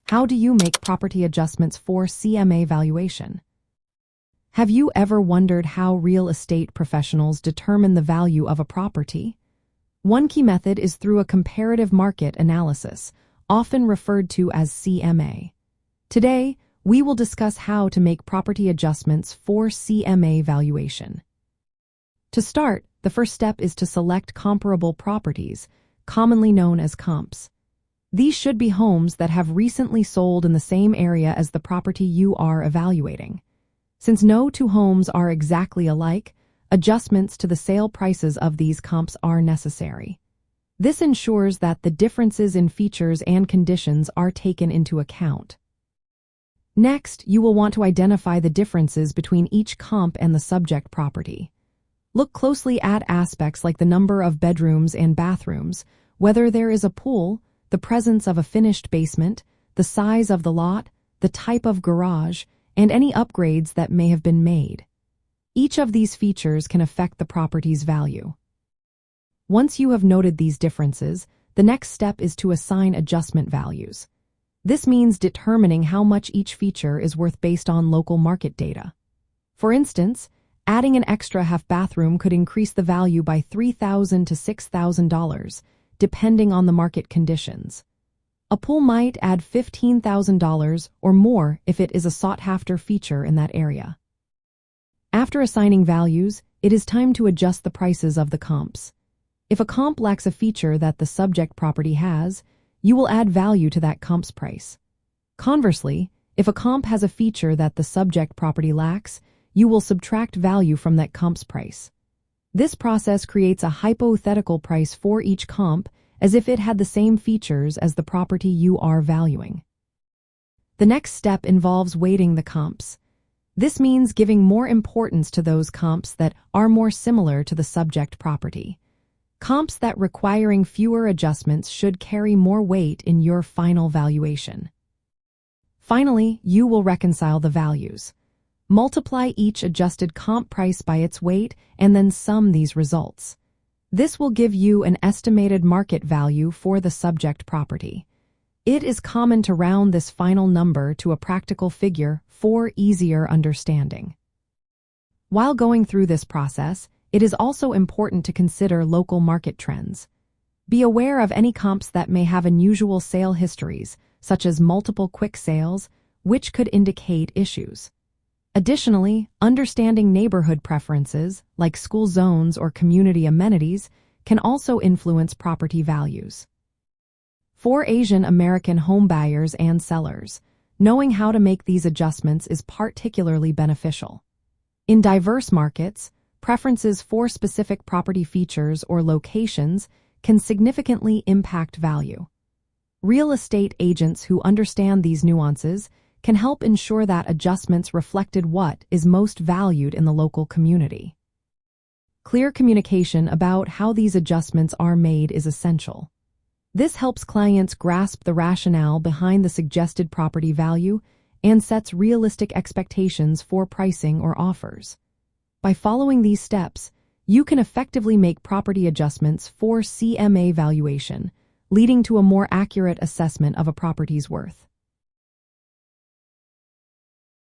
How do you make property adjustments for CMA valuation? Have you ever wondered how real estate professionals determine the value of a property? One key method is through a comparative market analysis, often referred to as CMA. Today, we will discuss how to make property adjustments for CMA valuation. To start, the first step is to select comparable properties, commonly known as comps. These should be homes that have recently sold in the same area as the property you are evaluating. Since no two homes are exactly alike, adjustments to the sale prices of these comps are necessary. This ensures that the differences in features and conditions are taken into account. Next, you will want to identify the differences between each comp and the subject property. Look closely at aspects like the number of bedrooms and bathrooms, whether there is a pool, the presence of a finished basement, the size of the lot, the type of garage, and any upgrades that may have been made. Each of these features can affect the property's value. Once you have noted these differences, the next step is to assign adjustment values. This means determining how much each feature is worth based on local market data. For instance, adding an extra half bathroom could increase the value by $3,000 to $6,000, depending on the market conditions. A pool might add $15,000 or more if it is a sought-after feature in that area. After assigning values, it is time to adjust the prices of the comps. If a comp lacks a feature that the subject property has, you will add value to that comp's price. Conversely, if a comp has a feature that the subject property lacks, you will subtract value from that comp's price. This process creates a hypothetical price for each comp as if it had the same features as the property you are valuing. The next step involves weighting the comps. This means giving more importance to those comps that are more similar to the subject property. Comps that requiring fewer adjustments should carry more weight in your final valuation. Finally, you will reconcile the values. Multiply each adjusted comp price by its weight and then sum these results. This will give you an estimated market value for the subject property. It is common to round this final number to a practical figure for easier understanding. While going through this process, it is also important to consider local market trends. Be aware of any comps that may have unusual sale histories, such as multiple quick sales, which could indicate issues. Additionally, understanding neighborhood preferences, like school zones or community amenities, can also influence property values. For Asian American home buyers and sellers, knowing how to make these adjustments is particularly beneficial. In diverse markets, preferences for specific property features or locations can significantly impact value. Real estate agents who understand these nuances can help ensure that adjustments reflected what is most valued in the local community. Clear communication about how these adjustments are made is essential. This helps clients grasp the rationale behind the suggested property value and sets realistic expectations for pricing or offers. By following these steps, you can effectively make property adjustments for CMA valuation, leading to a more accurate assessment of a property's worth.